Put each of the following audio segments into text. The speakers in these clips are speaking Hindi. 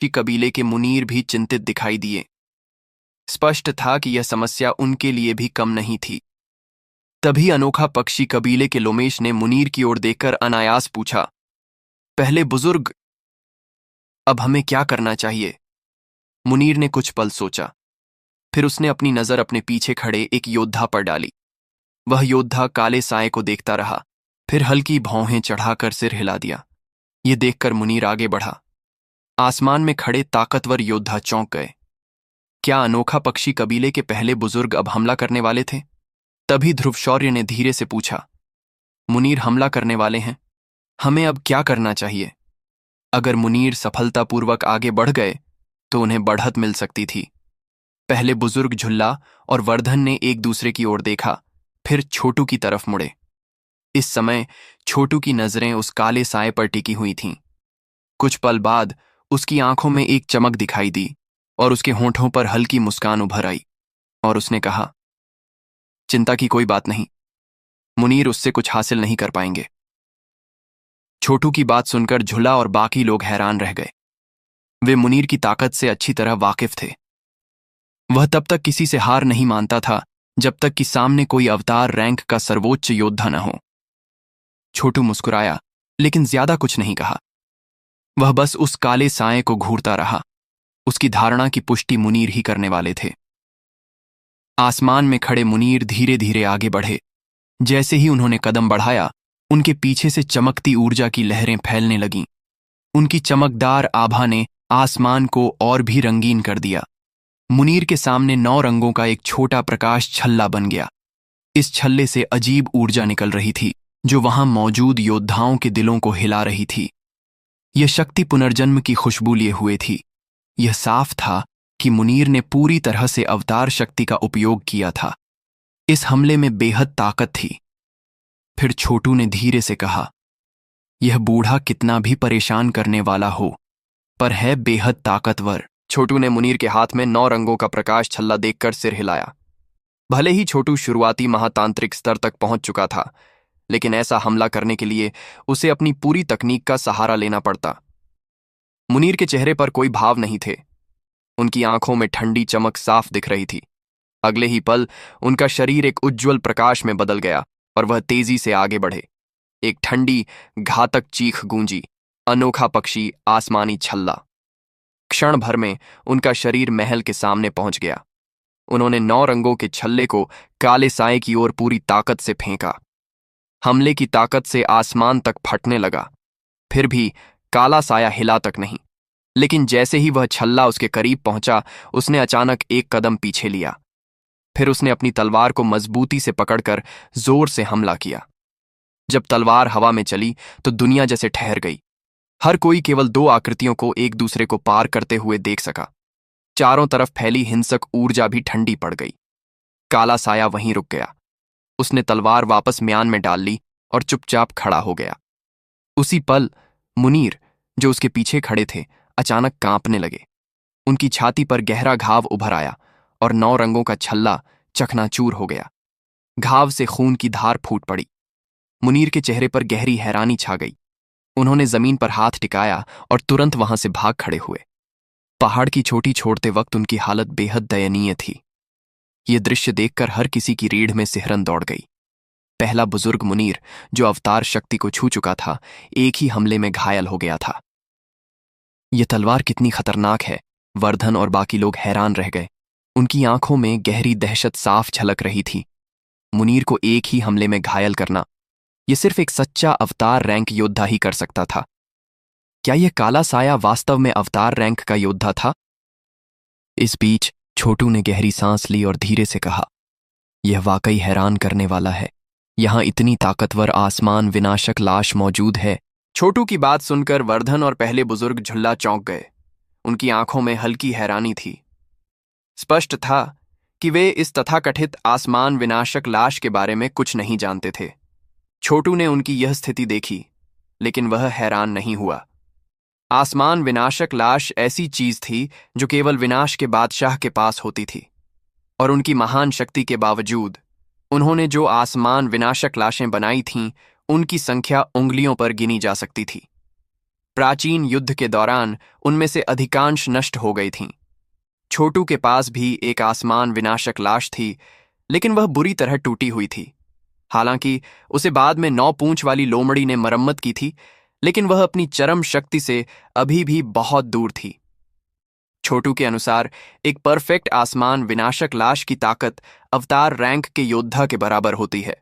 कि कबीले के मुनीर भी चिंतित दिखाई दिए। स्पष्ट था कि यह समस्या उनके लिए भी कम नहीं थी। तभी अनोखा पक्षी कबीले के लोमेश ने मुनीर की ओर देखकर अनायास पूछा, पहले बुजुर्ग, अब हमें क्या करना चाहिए? मुनीर ने कुछ पल सोचा, फिर उसने अपनी नजर अपने पीछे खड़े एक योद्धा पर डाली। वह योद्धा काले साए को देखता रहा, फिर हल्की भौहें चढ़ाकर सिर हिला दिया। ये देखकर मुनीर आगे बढ़ा। आसमान में खड़े ताकतवर योद्धा चौंक गए। क्या अनोखा पक्षी कबीले के पहले बुजुर्ग अब हमला करने वाले थे? तभी ध्रुवशौर्य ने धीरे से पूछा, मुनीर हमला करने वाले हैं, हमें अब क्या करना चाहिए? अगर मुनीर सफलतापूर्वक आगे बढ़ गए तो उन्हें बढ़त मिल सकती थी। पहले बुजुर्ग झुल्ला और वर्धन ने एक दूसरे की ओर देखा, फिर छोटू की तरफ मुड़े। इस समय छोटू की नजरें उस काले साए पर टिकी हुई थीं। कुछ पल बाद उसकी आंखों में एक चमक दिखाई दी और उसके होंठों पर हल्की मुस्कान उभर आई और उसने कहा, चिंता की कोई बात नहीं, मुनीर उससे कुछ हासिल नहीं कर पाएंगे। छोटू की बात सुनकर झुला और बाकी लोग हैरान रह गए। वे मुनीर की ताकत से अच्छी तरह वाकिफ थे। वह तब तक किसी से हार नहीं मानता था जब तक कि सामने कोई अवतार रैंक का सर्वोच्च योद्धा न हो। छोटू मुस्कुराया, लेकिन ज्यादा कुछ नहीं कहा। वह बस उस काले साए को घूरता रहा। उसकी धारणा की पुष्टि मुनीर ही करने वाले थे। आसमान में खड़े मुनीर धीरे धीरे आगे बढ़े। जैसे ही उन्होंने कदम बढ़ाया, उनके पीछे से चमकती ऊर्जा की लहरें फैलने लगीं। उनकी चमकदार आभा ने आसमान को और भी रंगीन कर दिया। मुनीर के सामने 9 रंगों का एक छोटा प्रकाश छल्ला बन गया। इस छल्ले से अजीब ऊर्जा निकल रही थी, जो वहां मौजूद योद्धाओं के दिलों को हिला रही थी। यह शक्ति पुनर्जन्म की खुशबू लिए हुए थी। यह साफ था कि मुनीर ने पूरी तरह से अवतार शक्ति का उपयोग किया था। इस हमले में बेहद ताकत थी। फिर छोटू ने धीरे से कहा, यह बूढ़ा कितना भी परेशान करने वाला हो, पर है बेहद ताकतवर। छोटू ने मुनीर के हाथ में 9 रंगों का प्रकाश छल्ला देखकर सिर हिलाया। भले ही छोटू शुरुआती महातांत्रिक स्तर तक पहुंच चुका था, लेकिन ऐसा हमला करने के लिए उसे अपनी पूरी तकनीक का सहारा लेना पड़ता। मुनीर के चेहरे पर कोई भाव नहीं थे। उनकी आंखों में ठंडी चमक साफ दिख रही थी। अगले ही पल उनका शरीर एक उज्ज्वल प्रकाश में बदल गया और वह तेजी से आगे बढ़े। एक ठंडी घातक चीख गूंजी, अनोखा पक्षी आसमानी छल्ला। क्षण भर में उनका शरीर महल के सामने पहुंच गया। उन्होंने 9 रंगों के छल्ले को काले साए की ओर पूरी ताकत से फेंका। हमले की ताकत से आसमान तक फटने लगा। फिर भी काला साया हिला तक नहीं। लेकिन जैसे ही वह छल्ला उसके करीब पहुंचा, उसने अचानक एक कदम पीछे लिया। फिर उसने अपनी तलवार को मजबूती से पकड़कर जोर से हमला किया। जब तलवार हवा में चली तो दुनिया जैसे ठहर गई। हर कोई केवल 2 आकृतियों को एक दूसरे को पार करते हुए देख सका। चारों तरफ फैली हिंसक ऊर्जा भी ठंडी पड़ गई। काला साया वहीं रुक गया। उसने तलवार वापस म्यान में डाल ली और चुपचाप खड़ा हो गया। उसी पल मुनीर, जो उसके पीछे खड़े थे, अचानक कांपने लगे। उनकी छाती पर गहरा घाव उभर आया और 9 रंगों का छल्ला चकनाचूर हो गया। घाव से खून की धार फूट पड़ी। मुनीर के चेहरे पर गहरी हैरानी छा गई। उन्होंने जमीन पर हाथ टिकाया और तुरंत वहां से भाग खड़े हुए। पहाड़ की चोटी छोड़ते वक्त उनकी हालत बेहद दयनीय थी। ये दृश्य देखकर हर किसी की रीढ़ में सिहरन दौड़ गई। पहला बुजुर्ग मुनीर, जो अवतार शक्ति को छू चुका था, एक ही हमले में घायल हो गया था। यह तलवार कितनी खतरनाक है, वर्धन और बाकी लोग हैरान रह गए। उनकी आंखों में गहरी दहशत साफ झलक रही थी। मुनीर को एक ही हमले में घायल करना, यह सिर्फ एक सच्चा अवतार रैंक योद्धा ही कर सकता था। क्या यह काला साया वास्तव में अवतार रैंक का योद्धा था? इस बीच छोटू ने गहरी सांस ली और धीरे से कहा, यह वाकई हैरान करने वाला है। यहां इतनी ताकतवर आसमान विनाशक लाश मौजूद है। छोटू की बात सुनकर वर्धन और पहले बुजुर्ग झुल्ला चौंक गए। उनकी आंखों में हल्की हैरानी थी। स्पष्ट था कि वे इस तथाकथित आसमान विनाशक लाश के बारे में कुछ नहीं जानते थे। छोटू ने उनकी यह स्थिति देखी, लेकिन वह हैरान नहीं हुआ। आसमान विनाशक लाश ऐसी चीज थी जो केवल विनाश के बादशाह के पास होती थी, और उनकी महान शक्ति के बावजूद उन्होंने जो आसमान विनाशक लाशें बनाई थीं, उनकी संख्या उंगलियों पर गिनी जा सकती थी। प्राचीन युद्ध के दौरान उनमें से अधिकांश नष्ट हो गई थीं। छोटू के पास भी एक आसमान विनाशक लाश थी, लेकिन वह बुरी तरह टूटी हुई थी। हालांकि उसे बाद में 9 पूंछ वाली लोमड़ी ने मरम्मत की थी, लेकिन वह अपनी चरम शक्ति से अभी भी बहुत दूर थी। छोटू के अनुसार एक परफेक्ट आसमान विनाशक लाश की ताकत अवतार रैंक के योद्धा के बराबर होती है,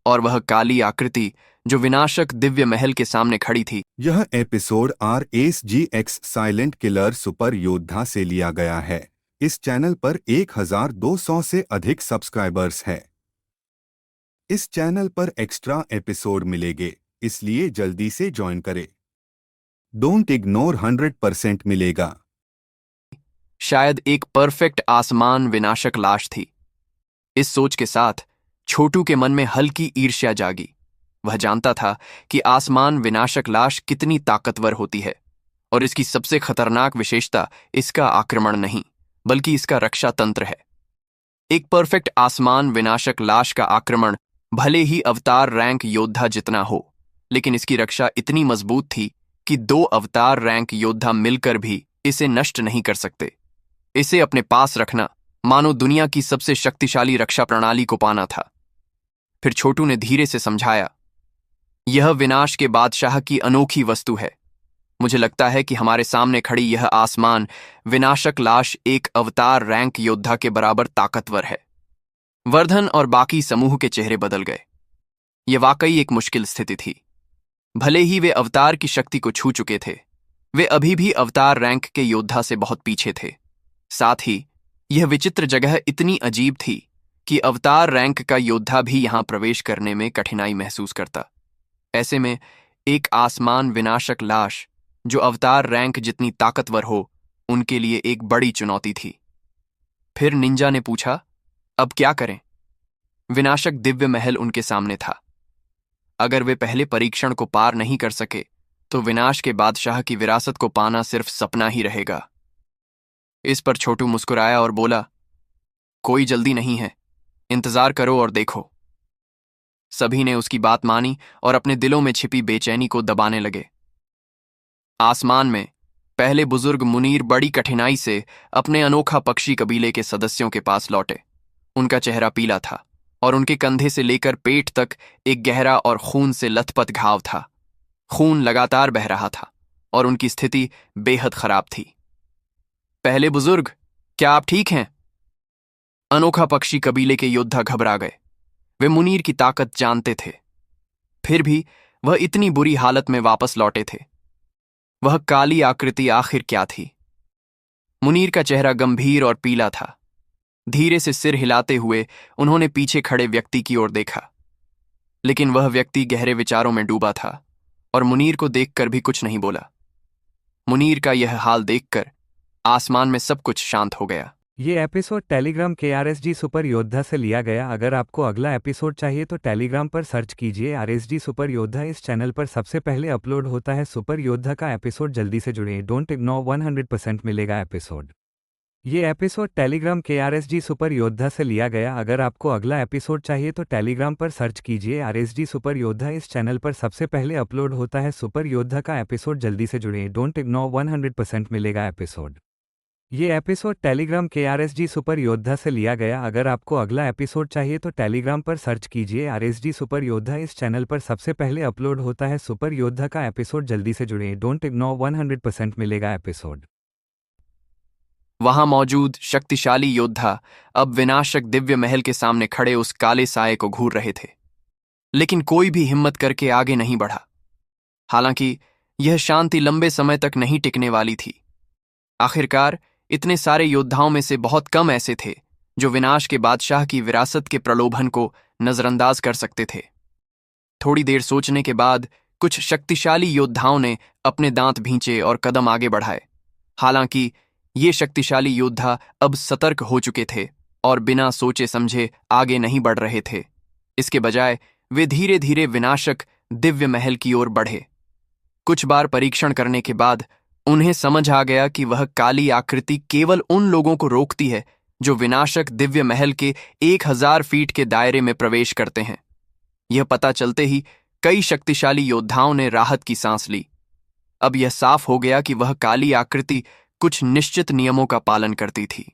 और वह काली आकृति जो विनाशक दिव्य महल के सामने खड़ी थी। यह episode RSGX silent killer super योद्धा से लिया गया है। इस चैनल पर 1200 से अधिक सब्सक्राइबर्स हैं। इस चैनल पर एक्स्ट्रा एपिसोड मिलेंगे, इसलिए जल्दी से ज्वाइन करें। डोंट इग्नोर 100% मिलेगा। शायद एक परफेक्ट आसमान विनाशक लाश थी। इस सोच के साथ छोटू के मन में हल्की ईर्ष्या जागी। वह जानता था कि आसमान विनाशक लाश कितनी ताकतवर होती है, और इसकी सबसे खतरनाक विशेषता इसका आक्रमण नहीं, बल्कि इसका रक्षा तंत्र है। एक परफेक्ट आसमान विनाशक लाश का आक्रमण भले ही अवतार रैंक योद्धा जितना हो, लेकिन इसकी रक्षा इतनी मजबूत थी कि 2 अवतार रैंक योद्धा मिलकर भी इसे नष्ट नहीं कर सकते। इसे अपने पास रखना मानो दुनिया की सबसे शक्तिशाली रक्षा प्रणाली को पाना था। फिर छोटू ने धीरे से समझाया, यह विनाश के बादशाह की अनोखी वस्तु है। मुझे लगता है कि हमारे सामने खड़ी यह आसमान विनाशक लाश एक अवतार रैंक योद्धा के बराबर ताकतवर है। वर्धन और बाकी समूह के चेहरे बदल गए। यह वाकई एक मुश्किल स्थिति थी। भले ही वे अवतार की शक्ति को छू चुके थे, वे अभी भी अवतार रैंक के योद्धा से बहुत पीछे थे। साथ ही यह विचित्र जगह इतनी अजीब थी कि अवतार रैंक का योद्धा भी यहां प्रवेश करने में कठिनाई महसूस करता। ऐसे में एक आसमान विनाशक लाश जो अवतार रैंक जितनी ताकतवर हो, उनके लिए एक बड़ी चुनौती थी। फिर निंजा ने पूछा, अब क्या करें? विनाशक दिव्य महल उनके सामने था। अगर वे पहले परीक्षण को पार नहीं कर सके, तो विनाश के बादशाह की विरासत को पाना सिर्फ सपना ही रहेगा। इस पर छोटू मुस्कुराया और बोला, कोई जल्दी नहीं है, इंतजार करो और देखो। सभी ने उसकी बात मानी और अपने दिलों में छिपी बेचैनी को दबाने लगे। आसमान में पहले बुजुर्ग मुनीर बड़ी कठिनाई से अपने अनोखा पक्षी कबीले के सदस्यों के पास लौटे। उनका चेहरा पीला था और उनके कंधे से लेकर पेट तक एक गहरा और खून से लथपथ घाव था। खून लगातार बह रहा था और उनकी स्थिति बेहद खराब थी। पहले बुजुर्ग, क्या आप ठीक हैं? अनोखा पक्षी कबीले के योद्धा घबरा गए। वे मुनीर की ताकत जानते थे, फिर भी वह इतनी बुरी हालत में वापस लौटे थे। वह काली आकृति आखिर क्या थी? मुनीर का चेहरा गंभीर और पीला था। धीरे से सिर हिलाते हुए उन्होंने पीछे खड़े व्यक्ति की ओर देखा, लेकिन वह व्यक्ति गहरे विचारों में डूबा था और मुनीर को देखकर भी कुछ नहीं बोला। मुनीर का यह हाल देखकर आसमान में सब कुछ शांत हो गया। ये एपिसोड टेलीग्राम के RSG सुपर योद्धा से लिया गया। अगर आपको अगला एपिसोड चाहिए तो टेलीग्राम पर सर्च कीजिए RSG सुपर योद्धा। इस चैनल पर सबसे पहले अपलोड होता है सुपर योद्धा का एपिसोड। जल्दी से जुड़िए। डोंट इग्नोर 100% मिलेगा एपिसोड। ये एपिसोड टेलीग्राम के RSG सुपर योद्धा से लिया गया। अगर आपको अगला एपिसोड चाहिए तो टेलीग्राम पर सर्च कीजिए RSG सुपर योद्धा। इस चैनल पर सबसे पहले अपलोड होता है सुपर योद्धा का एपिसोड। जल्दी से जुड़िए। डोंट इग्नोर 100% मिलेगा एपिसोड। ये एपिसोड टेलीग्राम के RSG सुपर योद्धा से लिया गया। अगर आपको अगला एपिसोड चाहिए तो टेलीग्राम पर सर्च कीजिए RSG सुपर योद्धा। इस चैनल पर सबसे पहले अपलोड होता है सुपर योद्धा का एपिसोड। जल्दी से जुड़िए। डोंट इग्नोर 100% मिलेगा एपिसोड। वहां मौजूद शक्तिशाली योद्धा अब विनाशक दिव्य महल के सामने खड़े उस काले साये को घूर रहे थे, लेकिन कोई भी हिम्मत करके आगे नहीं बढ़ा। हालांकि यह शांति लंबे समय तक नहीं टिकने वाली थी। आखिरकार इतने सारे योद्धाओं में से बहुत कम ऐसे थे जो विनाश के बादशाह की विरासत के प्रलोभन को नजरअंदाज कर सकते थे। थोड़ी देर सोचने के बाद कुछ शक्तिशाली योद्धाओं ने अपने दांत भींचे और कदम आगे बढ़ाए। हालांकि ये शक्तिशाली योद्धा अब सतर्क हो चुके थे और बिना सोचे समझे आगे नहीं बढ़ रहे थे। इसके बजाय वे धीरे धीरे विनाशक दिव्य महल की ओर बढ़े। कुछ बार परीक्षण करने के बाद उन्हें समझ आ गया कि वह काली आकृति केवल उन लोगों को रोकती है जो विनाशक दिव्य महल के 1000 फीट के दायरे में प्रवेश करते हैं। यह पता चलते ही कई शक्तिशाली योद्धाओं ने राहत की सांस ली। अब यह साफ हो गया कि वह काली आकृति कुछ निश्चित नियमों का पालन करती थी।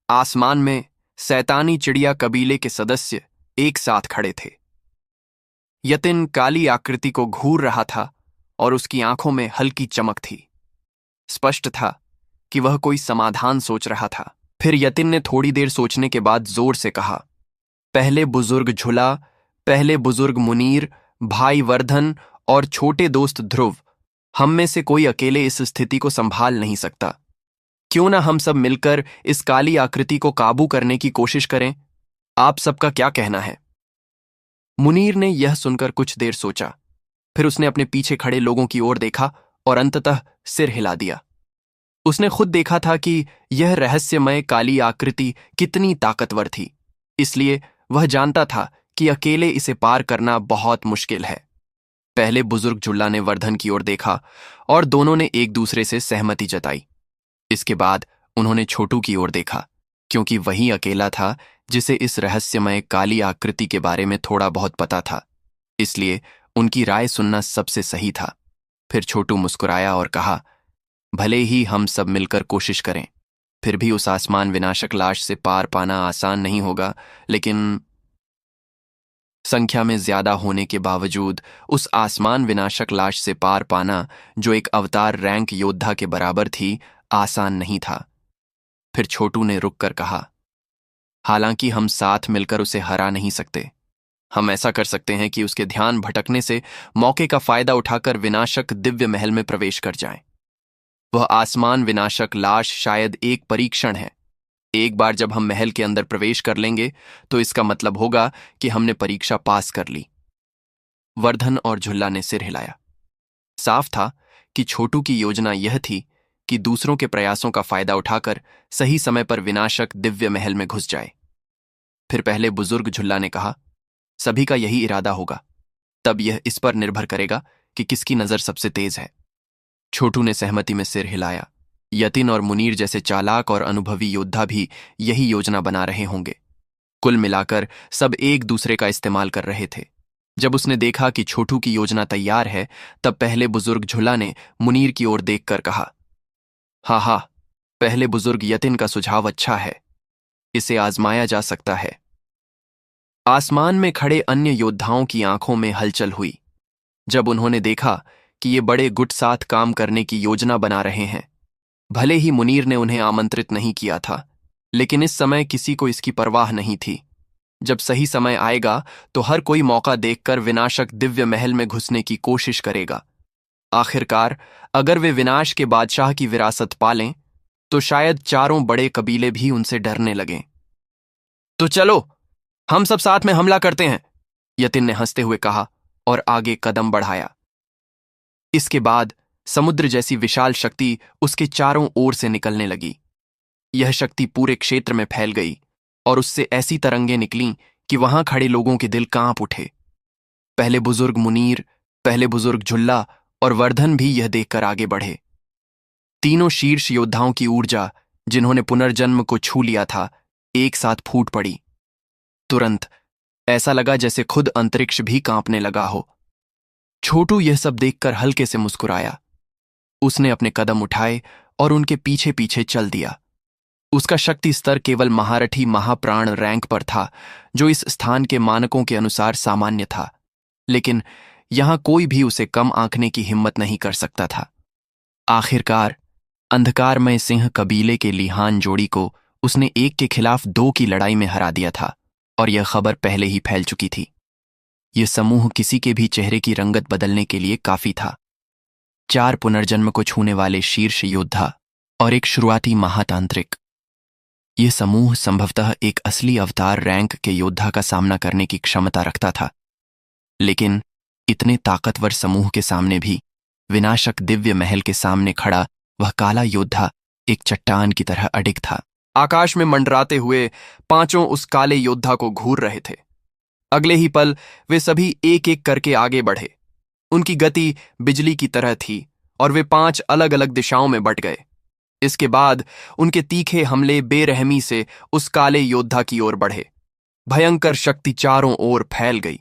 आसमान में शैतानी चिड़िया कबीले के सदस्य एक साथ खड़े थे। यतिन काली आकृति को घूर रहा था और उसकी आंखों में हल्की चमक थी। स्पष्ट था कि वह कोई समाधान सोच रहा था। फिर यतिन ने थोड़ी देर सोचने के बाद जोर से कहा, पहले बुजुर्ग झुला, पहले बुजुर्ग मुनीर, भाई वर्धन और छोटे दोस्त ध्रुव, हम में से कोई अकेले इस स्थिति को संभाल नहीं सकता। क्यों ना हम सब मिलकर इस काली आकृति को काबू करने की कोशिश करें? आप सबका क्या कहना है? मुनीर ने यह सुनकर कुछ देर सोचा, फिर उसने अपने पीछे खड़े लोगों की ओर देखा और अंततः सिर हिला दिया। उसने खुद देखा था कि यह रहस्यमय काली आकृति कितनी ताकतवर थी, इसलिए वह जानता था कि अकेले इसे पार करना बहुत मुश्किल है। पहले बुजुर्ग झुल्ला ने वर्धन की ओर देखा और दोनों ने एक दूसरे से सहमति जताई। इसके बाद उन्होंने छोटू की ओर देखा, क्योंकि वही अकेला था जिसे इस रहस्यमय काली आकृति के बारे में थोड़ा बहुत पता था, इसलिए उनकी राय सुनना सबसे सही था। फिर छोटू मुस्कुराया और कहा, भले ही हम सब मिलकर कोशिश करें, फिर भी उस आसमान विनाशक लाश से पार पाना आसान नहीं होगा, लेकिन संख्या में ज्यादा होने के बावजूद उस आसमान विनाशक लाश से पार पाना, जो एक अवतार रैंक योद्धा के बराबर थी, आसान नहीं था। फिर छोटू ने रुककर कहा, हालांकि हम साथ मिलकर उसे हरा नहीं सकते। हम ऐसा कर सकते हैं कि उसके ध्यान भटकने से मौके का फायदा उठाकर विनाशक दिव्य महल में प्रवेश कर जाएं। वह आसमान विनाशक लाश शायद एक परीक्षण है। एक बार जब हम महल के अंदर प्रवेश कर लेंगे तो इसका मतलब होगा कि हमने परीक्षा पास कर ली। वर्धन और झुल्ला ने सिर हिलाया। साफ था कि छोटू की योजना यह थी कि दूसरों के प्रयासों का फायदा उठाकर सही समय पर विनाशक दिव्य महल में घुस जाए। फिर पहले बुजुर्ग झुल्ला ने कहा, सभी का यही इरादा होगा, तब यह इस पर निर्भर करेगा कि किसकी नजर सबसे तेज है। छोटू ने सहमति में सिर हिलाया। यतिन और मुनीर जैसे चालाक और अनुभवी योद्धा भी यही योजना बना रहे होंगे। कुल मिलाकर सब एक दूसरे का इस्तेमाल कर रहे थे। जब उसने देखा कि छोटू की योजना तैयार है, तब पहले बुजुर्ग झुल्ला ने मुनीर की ओर देखकर कहा, हाँ, पहले बुजुर्ग यतिन का सुझाव अच्छा है, इसे आजमाया जा सकता है। आसमान में खड़े अन्य योद्धाओं की आंखों में हलचल हुई जब उन्होंने देखा कि ये बड़े गुट साथ काम करने की योजना बना रहे हैं। भले ही मुनीर ने उन्हें आमंत्रित नहीं किया था, लेकिन इस समय किसी को इसकी परवाह नहीं थी। जब सही समय आएगा तो हर कोई मौका देखकर विनाशक दिव्य महल में घुसने की कोशिश करेगा। आखिरकार अगर वे विनाश के बादशाह की विरासत पालें तो शायद चारों बड़े कबीले भी उनसे डरने लगें। तो चलो, हम सब साथ में हमला करते हैं, यतिन ने हंसते हुए कहा और आगे कदम बढ़ाया। इसके बाद समुद्र जैसी विशाल शक्ति उसके चारों ओर से निकलने लगी। यह शक्ति पूरे क्षेत्र में फैल गई और उससे ऐसी तरंगें निकलीं कि वहां खड़े लोगों के दिल कांप उठे। पहले बुजुर्ग मुनीर, पहले बुजुर्ग झुल्ला और वर्धन भी यह देखकर आगे बढ़े। तीनों शीर्ष योद्धाओं की ऊर्जा, जिन्होंने पुनर्जन्म को छू लिया था, एक साथ फूट पड़ी। तुरंत ऐसा लगा जैसे खुद अंतरिक्ष भी कांपने लगा हो। छोटू यह सब देखकर हल्के से मुस्कुराया। उसने अपने कदम उठाए और उनके पीछे पीछे चल दिया। उसका शक्ति स्तर केवल महारथी महाप्राण रैंक पर था, जो इस स्थान के मानकों के अनुसार सामान्य था, लेकिन यहां कोई भी उसे कम आंकने की हिम्मत नहीं कर सकता था। आखिरकार अंधकारमय सिंह कबीले के लिहान जोड़ी को उसने एक के खिलाफ दो की लड़ाई में हरा दिया था, और यह खबर पहले ही फैल चुकी थी। यह समूह किसी के भी चेहरे की रंगत बदलने के लिए काफी था। 4 पुनर्जन्म को छूने वाले शीर्ष योद्धा और एक शुरुआती महातांत्रिक। यह समूह संभवतः एक असली अवतार रैंक के योद्धा का सामना करने की क्षमता रखता था, लेकिन इतने ताकतवर समूह के सामने भी विनाशक दिव्य महल के सामने खड़ा वह काला योद्धा एक चट्टान की तरह अडिग था। आकाश में मंडराते हुए पांचों उस काले योद्धा को घूर रहे थे। अगले ही पल वे सभी एक एक करके आगे बढ़े। उनकी गति बिजली की तरह थी और वे 5 अलग अलग दिशाओं में बट गए। इसके बाद उनके तीखे हमले बेरहमी से उस काले योद्धा की ओर बढ़े। भयंकर शक्ति चारों ओर फैल गई।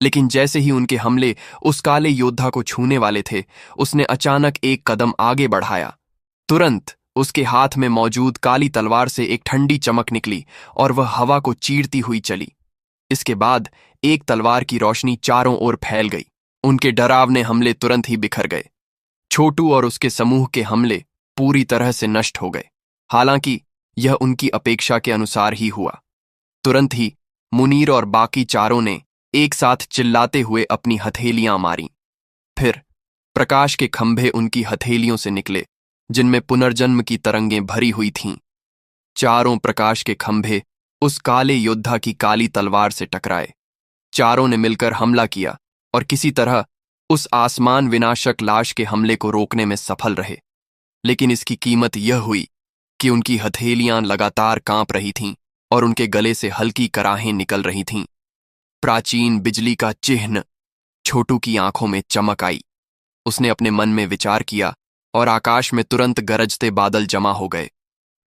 लेकिन जैसे ही उनके हमले उस काले योद्धा को छूने वाले थे, उसने अचानक एक कदम आगे बढ़ाया। तुरंत उसके हाथ में मौजूद काली तलवार से एक ठंडी चमक निकली और वह हवा को चीरती हुई चली। इसके बाद एक तलवार की रोशनी चारों ओर फैल गई। उनके डरावने हमले तुरंत ही बिखर गए। छोटू और उसके समूह के हमले पूरी तरह से नष्ट हो गए। हालांकि यह उनकी अपेक्षा के अनुसार ही हुआ। तुरंत ही मुनीर और बाकी चारों ने एक साथ चिल्लाते हुए अपनी हथेलियां मारीं। फिर प्रकाश के खंभे उनकी हथेलियों से निकले, जिनमें पुनर्जन्म की तरंगें भरी हुई थीं। चारों प्रकाश के खंभे उस काले योद्धा की काली तलवार से टकराए। चारों ने मिलकर हमला किया और किसी तरह उस आसमान विनाशक लाश के हमले को रोकने में सफल रहे। लेकिन इसकी कीमत यह हुई कि उनकी हथेलियां लगातार कांप रही थीं और उनके गले से हल्की कराहें निकल रही थीं। प्राचीन बिजली का चिन्ह। छोटू की आंखों में चमक आई। उसने अपने मन में विचार किया और आकाश में तुरंत गरजते बादल जमा हो गए।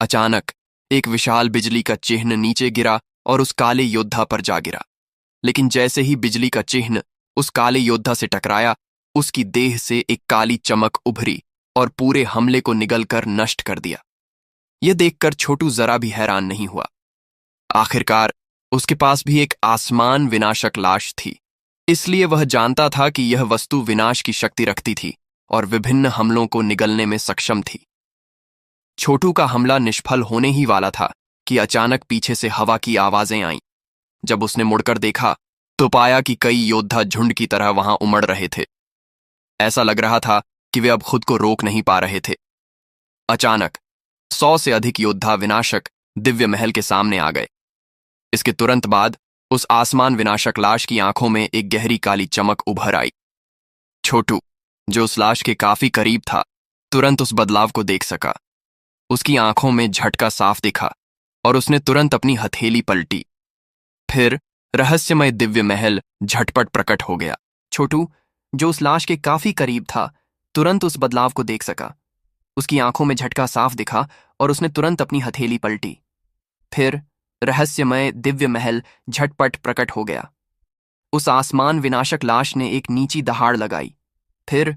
अचानक एक विशाल बिजली का चिन्ह नीचे गिरा और उस काले योद्धा पर जा गिरा। लेकिन जैसे ही बिजली का चिन्ह उस काले योद्धा से टकराया, उसकी देह से एक काली चमक उभरी और पूरे हमले को निगलकर नष्ट कर दिया। यह देखकर छोटू जरा भी हैरान नहीं हुआ। आखिरकार उसके पास भी एक आसमान विनाशक लाश थी, इसलिए वह जानता था कि यह वस्तु विनाश की शक्ति रखती थी और विभिन्न हमलों को निगलने में सक्षम थी। छोटू का हमला निष्फल होने ही वाला था कि अचानक पीछे से हवा की आवाजें आईं। जब उसने मुड़कर देखा तो पाया कि कई योद्धा झुंड की तरह वहां उमड़ रहे थे। ऐसा लग रहा था कि वे अब खुद को रोक नहीं पा रहे थे। अचानक 100 से अधिक योद्धा विनाशक दिव्य महल के सामने आ गए। इसके तुरंत बाद उस आसमान विनाशक लाश की आंखों में एक गहरी काली चमक उभर आई। छोटू, जो उस लाश के काफी करीब था, तुरंत उस बदलाव को देख सका। उसकी आंखों में झटका साफ दिखा और उसने तुरंत अपनी हथेली पलटी। फिर रहस्यमय दिव्य महल झटपट प्रकट हो गया। छोटू, जो उस लाश के काफी करीब था, तुरंत उस बदलाव को देख सका। उसकी आंखों में झटका साफ दिखा और उसने तुरंत अपनी हथेली पलटी। फिर रहस्यमय दिव्य महल झटपट प्रकट हो गया। उस आसमान विनाशक लाश ने एक नीची दहाड़ लगाई। फिर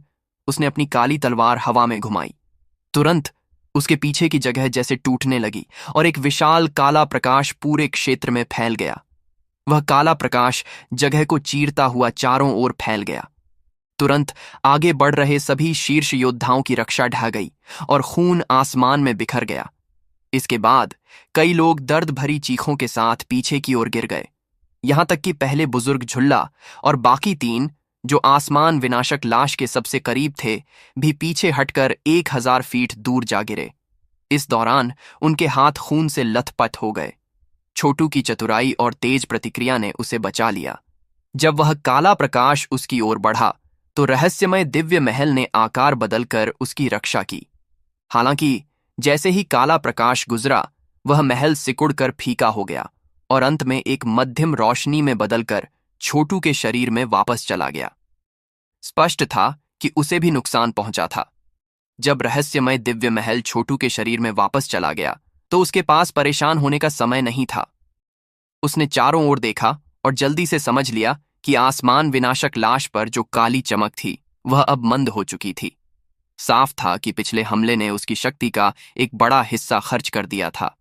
उसने अपनी काली तलवार हवा में घुमाई। तुरंत उसके पीछे की जगह जैसे टूटने लगी और एक विशाल काला प्रकाश पूरे क्षेत्र में फैल गया। वह काला प्रकाश जगह को चीरता हुआ चारों ओर फैल गया। तुरंत आगे बढ़ रहे सभी शीर्ष योद्धाओं की रक्षा ढह गई और खून आसमान में बिखर गया। इसके बाद कई लोग दर्द भरी चीखों के साथ पीछे की ओर गिर गए। यहां तक कि पहले बुजुर्ग झुल्ला और बाकी 3, जो आसमान विनाशक लाश के सबसे करीब थे, भी पीछे हटकर 1000 फीट दूर जा गिरे। इस दौरान उनके हाथ खून से लथपथ हो गए। छोटू की चतुराई और तेज प्रतिक्रिया ने उसे बचा लिया। जब वह काला प्रकाश उसकी ओर बढ़ा तो रहस्यमय दिव्य महल ने आकार बदलकर उसकी रक्षा की। हालांकि जैसे ही काला प्रकाश गुजरा, वह महल सिकुड़कर फीका हो गया और अंत में एक मध्यम रोशनी में बदलकर छोटू के शरीर में वापस चला गया। स्पष्ट था कि उसे भी नुकसान पहुंचा था। जब रहस्यमय दिव्य महल छोटू के शरीर में वापस चला गया तो उसके पास परेशान होने का समय नहीं था। उसने चारों ओर देखा और जल्दी से समझ लिया कि आसमान विनाशक लाश पर जो काली चमक थी, वह अब मंद हो चुकी थी। साफ था कि पिछले हमले ने उसकी शक्ति का एक बड़ा हिस्सा खर्च कर दिया था।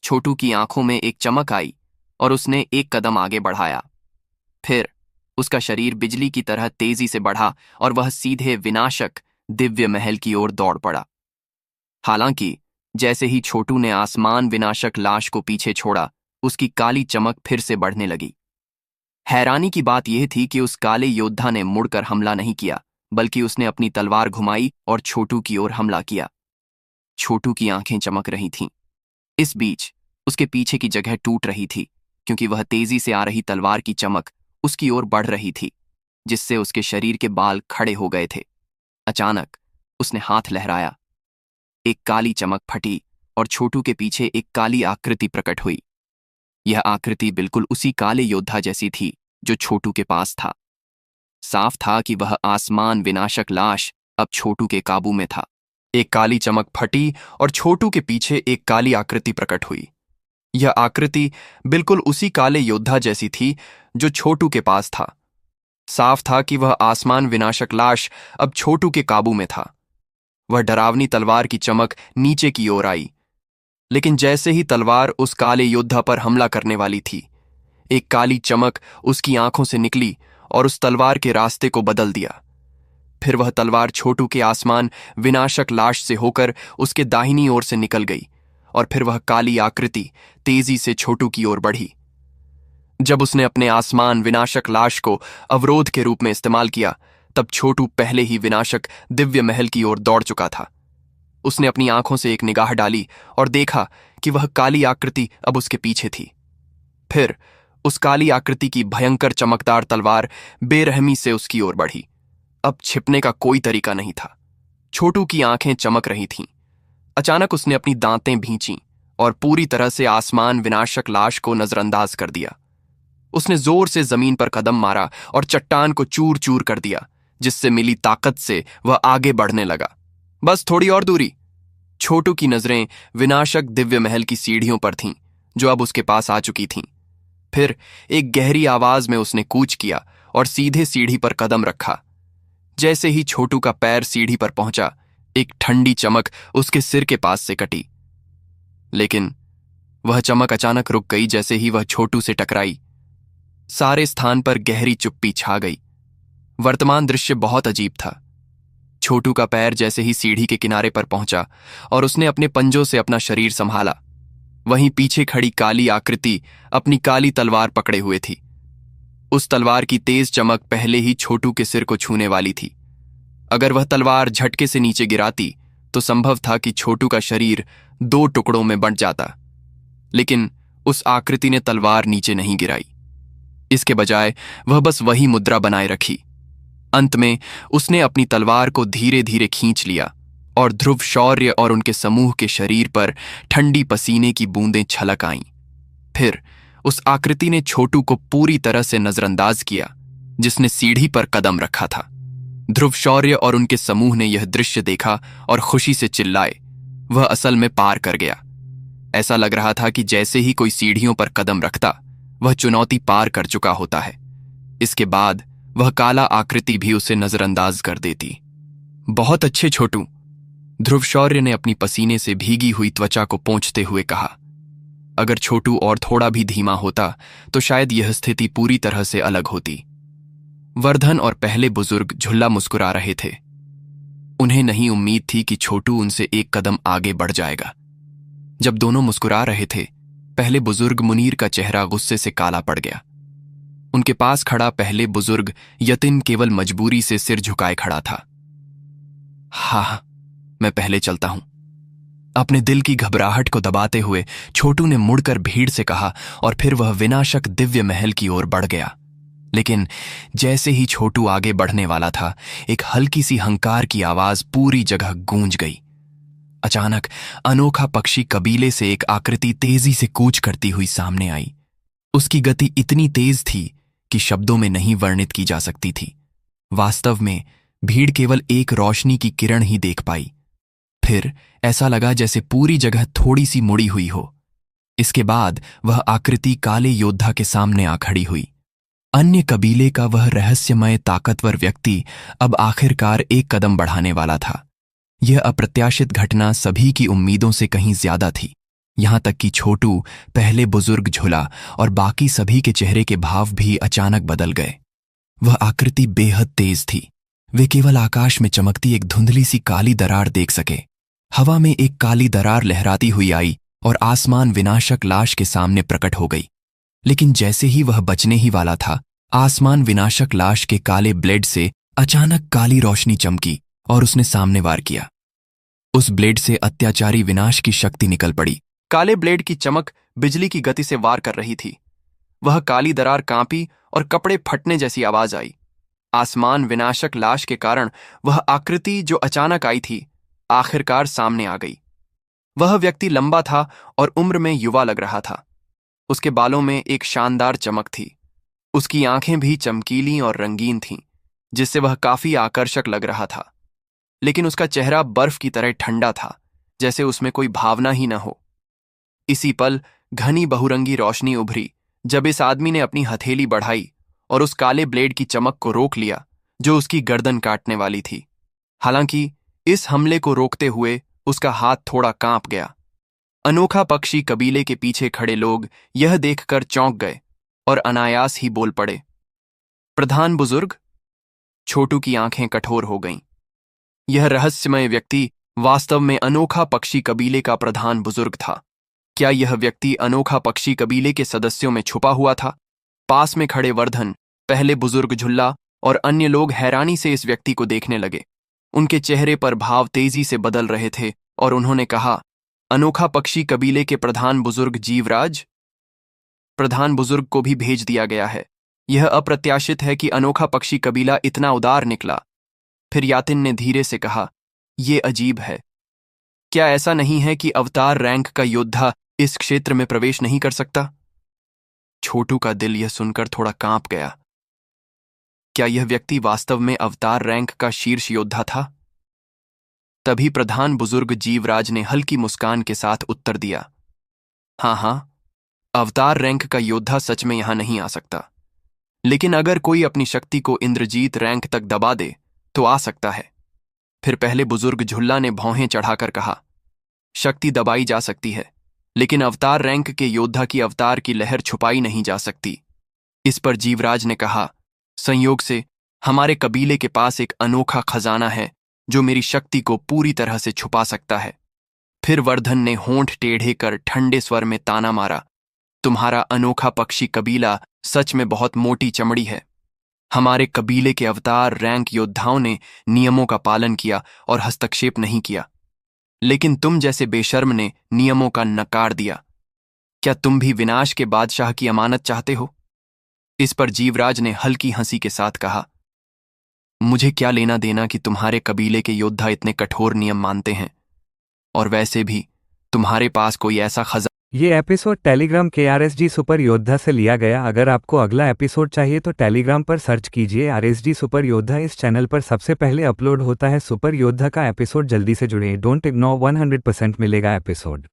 छोटू की आंखों में एक चमक आई और उसने एक कदम आगे बढ़ाया। फिर उसका शरीर बिजली की तरह तेजी से बढ़ा और वह सीधे विनाशक दिव्य महल की ओर दौड़ पड़ा। हालांकि जैसे ही छोटू ने आसमान विनाशक लाश को पीछे छोड़ा, उसकी काली चमक फिर से बढ़ने लगी। हैरानी की बात यह थी कि उस काले योद्धा ने मुड़कर हमला नहीं किया, बल्कि उसने अपनी तलवार घुमाई और छोटू की ओर हमला किया। छोटू की आंखें चमक रही थीं। इस बीच उसके पीछे की जगह टूट रही थी, क्योंकि वह तेजी से आ रही तलवार की चमक उसकी ओर बढ़ रही थी, जिससे उसके शरीर के बाल खड़े हो गए थे। अचानक उसने हाथ लहराया। एक काली चमक फटी और छोटू के पीछे एक काली आकृति प्रकट हुई। यह आकृति बिल्कुल उसी काले योद्धा जैसी थी जो छोटू के पास था। साफ था कि वह आसमान विनाशक लाश अब छोटू के काबू में था। एक काली चमक फटी और छोटू के पीछे एक काली आकृति प्रकट हुई। यह आकृति बिल्कुल उसी काले योद्धा जैसी थी जो छोटू के पास था। साफ था कि वह आसमान विनाशक लाश अब छोटू के काबू में था। वह डरावनी तलवार की चमक नीचे की ओर आई, लेकिन जैसे ही तलवार उस काले योद्धा पर हमला करने वाली थी, एक काली चमक उसकी आंखों से निकली और उस तलवार के रास्ते को बदल दिया। फिर वह तलवार छोटू के आसमान विनाशक लाश से होकर उसके दाहिनी ओर से निकल गई और फिर वह काली आकृति तेजी से छोटू की ओर बढ़ी। जब उसने अपने आसमान विनाशक लाश को अवरोध के रूप में इस्तेमाल किया, तब छोटू पहले ही विनाशक दिव्य महल की ओर दौड़ चुका था। उसने अपनी आंखों से एक निगाह डाली और देखा कि वह काली आकृति अब उसके पीछे थी। फिर उस काली आकृति की भयंकर चमकदार तलवार बेरहमी से उसकी ओर बढ़ी। अब छिपने का कोई तरीका नहीं था। छोटू की आंखें चमक रही थीं। अचानक उसने अपनी दांतें भींची और पूरी तरह से आसमान विनाशक लाश को नजरअंदाज कर दिया। उसने जोर से जमीन पर कदम मारा और चट्टान को चूर चूर कर दिया, जिससे मिली ताकत से वह आगे बढ़ने लगा। बस थोड़ी और दूरी। छोटू की नजरें विनाशक दिव्य महल की सीढ़ियों पर थीं, जो अब उसके पास आ चुकी थीं। फिर एक गहरी आवाज में उसने कूच किया और सीधे सीढ़ी पर कदम रखा। जैसे ही छोटू का पैर सीढ़ी पर पहुंचा, एक ठंडी चमक उसके सिर के पास से कटी। लेकिन वह चमक अचानक रुक गई जैसे ही वह छोटू से टकराई। सारे स्थान पर गहरी चुप्पी छा गई। वर्तमान दृश्य बहुत अजीब था। छोटू का पैर जैसे ही सीढ़ी के किनारे पर पहुंचा और उसने अपने पंजों से अपना शरीर संभाला, वहीं पीछे खड़ी काली आकृति अपनी काली तलवार पकड़े हुए थी। उस तलवार की तेज चमक पहले ही छोटू के सिर को छूने वाली थी। अगर वह तलवार झटके से नीचे गिराती तो संभव था कि छोटू का शरीर 2 टुकड़ों में बंट जाता। लेकिन उस आकृति ने तलवार नीचे नहीं गिराई। इसके बजाय वह बस वही मुद्रा बनाए रखी। अंत में उसने अपनी तलवार को धीरे धीरे खींच लिया और ध्रुव शौर्य और उनके समूह के शरीर पर ठंडी पसीने की बूंदें छलक आईं। फिर उस आकृति ने छोटू को पूरी तरह से नजरअंदाज किया, जिसने सीढ़ी पर कदम रखा था। ध्रुव शौर्य और उनके समूह ने यह दृश्य देखा और खुशी से चिल्लाए। वह असल में पार कर गया। ऐसा लग रहा था कि जैसे ही कोई सीढ़ियों पर कदम रखता, वह चुनौती पार कर चुका होता है। इसके बाद वह काला आकृति भी उसे नजरअंदाज कर देती। बहुत अच्छे छोटू, ध्रुव शौर्य ने अपनी पसीने से भीगी हुई त्वचा को पोंछते हुए कहा। अगर छोटू और थोड़ा भी धीमा होता तो शायद यह स्थिति पूरी तरह से अलग होती। वर्धन और पहले बुजुर्ग झुल्ला मुस्कुरा रहे थे। उन्हें नहीं उम्मीद थी कि छोटू उनसे एक कदम आगे बढ़ जाएगा। जब दोनों मुस्कुरा रहे थे, पहले बुजुर्ग मुनीर का चेहरा गुस्से से काला पड़ गया। उनके पास खड़ा पहले बुजुर्ग यतिन केवल मजबूरी से सिर झुकाए खड़ा था। हाँ, मैं पहले चलता हूं, अपने दिल की घबराहट को दबाते हुए छोटू ने मुड़कर भीड़ से कहा और फिर वह विनाशक दिव्य महल की ओर बढ़ गया। लेकिन जैसे ही छोटू आगे बढ़ने वाला था, एक हल्की सी हंकार की आवाज पूरी जगह गूंज गई। अचानक अनोखा पक्षी कबीले से एक आकृति तेजी से कूच करती हुई सामने आई। उसकी गति इतनी तेज थी कि शब्दों में नहीं वर्णित की जा सकती थी। वास्तव में भीड़ केवल एक रोशनी की किरण ही देख पाई। फिर ऐसा लगा जैसे पूरी जगह थोड़ी सी मुड़ी हुई हो। इसके बाद वह आकृति काले योद्धा के सामने आ खड़ी हुई। अन्य कबीले का वह रहस्यमय ताकतवर व्यक्ति अब आखिरकार एक कदम बढ़ाने वाला था। यह अप्रत्याशित घटना सभी की उम्मीदों से कहीं ज्यादा थी। यहां तक कि छोटू, पहले बुजुर्ग झुला और बाकी सभी के चेहरे के भाव भी अचानक बदल गए। वह आकृति बेहद तेज थी। वे केवल आकाश में चमकती एक धुंधली सी काली दरार देख सके। हवा में एक काली दरार लहराती हुई आई और आसमान विनाशक लाश के सामने प्रकट हो गई। लेकिन जैसे ही वह बचने ही वाला था, आसमान विनाशक लाश के काले ब्लेड से अचानक काली रोशनी चमकी और उसने सामने वार किया। उस ब्लेड से अत्याचारी विनाश की शक्ति निकल पड़ी। काले ब्लेड की चमक बिजली की गति से वार कर रही थी। वह काली दरार कांपी और कपड़े फटने जैसी आवाज आई। आसमान विनाशक लाश के कारण वह आकृति जो अचानक आई थी, आखिरकार सामने आ गई। वह व्यक्ति लंबा था और उम्र में युवा लग रहा था। उसके बालों में एक शानदार चमक थी। उसकी आंखें भी चमकीली और रंगीन थीं, जिससे वह काफी आकर्षक लग रहा था। लेकिन उसका चेहरा बर्फ की तरह ठंडा था, जैसे उसमें कोई भावना ही न हो। इसी पल घनी बहुरंगी रोशनी उभरी जब इस आदमी ने अपनी हथेली बढ़ाई और उस काले ब्लेड की चमक को रोक लिया जो उसकी गर्दन काटने वाली थी। हालांकि इस हमले को रोकते हुए उसका हाथ थोड़ा कांप गया। अनोखा पक्षी कबीले के पीछे खड़े लोग यह देखकर चौंक गए और अनायास ही बोल पड़े, प्रधान बुजुर्ग। छोटू की आंखें कठोर हो गईं। यह रहस्यमय व्यक्ति वास्तव में अनोखा पक्षी कबीले का प्रधान बुजुर्ग था। क्या यह व्यक्ति अनोखा पक्षी कबीले के सदस्यों में छुपा हुआ था? पास में खड़े वर्धन, पहले बुजुर्ग झुल्ला और अन्य लोग हैरानी से इस व्यक्ति को देखने लगे। उनके चेहरे पर भाव तेजी से बदल रहे थे और उन्होंने कहा, अनोखा पक्षी कबीले के प्रधान बुजुर्ग जीवराज? प्रधान बुजुर्ग को भी भेज दिया गया है। यह अप्रत्याशित है कि अनोखा पक्षी कबीला इतना उदार निकला। फिर यातिन ने धीरे से कहा, यह अजीब है। क्या ऐसा नहीं है कि अवतार रैंक का योद्धा इस क्षेत्र में प्रवेश नहीं कर सकता? छोटू का दिल यह सुनकर थोड़ा कांप गया। क्या यह व्यक्ति वास्तव में अवतार रैंक का शीर्ष योद्धा था? तभी प्रधान बुजुर्ग जीवराज ने हल्की मुस्कान के साथ उत्तर दिया, हाँ, अवतार रैंक का योद्धा सच में यहां नहीं आ सकता, लेकिन अगर कोई अपनी शक्ति को इंद्रजीत रैंक तक दबा दे तो आ सकता है। फिर पहले बुजुर्ग झुल्ला ने भौहें चढ़ाकर कहा, शक्ति दबाई जा सकती है, लेकिन अवतार रैंक के योद्धा की अवतार की लहर छुपाई नहीं जा सकती। इस पर जीवराज ने कहा, संयोग से हमारे कबीले के पास एक अनोखा खजाना है जो मेरी शक्ति को पूरी तरह से छुपा सकता है। फिर वर्धन ने होंठ टेढ़े कर ठंडे स्वर में ताना मारा, तुम्हारा अनोखा पक्षी कबीला सच में बहुत मोटी चमड़ी है। हमारे कबीले के अवतार रैंक योद्धाओं ने नियमों का पालन किया और हस्तक्षेप नहीं किया, लेकिन तुम जैसे बेशर्म ने नियमों का नकार दिया। क्या तुम भी विनाश के बादशाह की अमानत चाहते हो? इस पर जीवराज ने हल्की हंसी के साथ कहा, मुझे क्या लेना देना कि तुम्हारे कबीले के योद्धा इतने कठोर नियम मानते हैं, और वैसे भी तुम्हारे पास कोई ऐसा खजाना। ये एपिसोड टेलीग्राम KRSG सुपर योद्धा से लिया गया। अगर आपको अगला एपिसोड चाहिए तो टेलीग्राम पर सर्च कीजिए RSG सुपर योद्धा। इस चैनल पर सबसे पहले अपलोड होता है सुपर योद्धा का एपिसोड। जल्दी से जुड़िए, डोंट इग्नोर, 100% मिलेगा एपिसोड।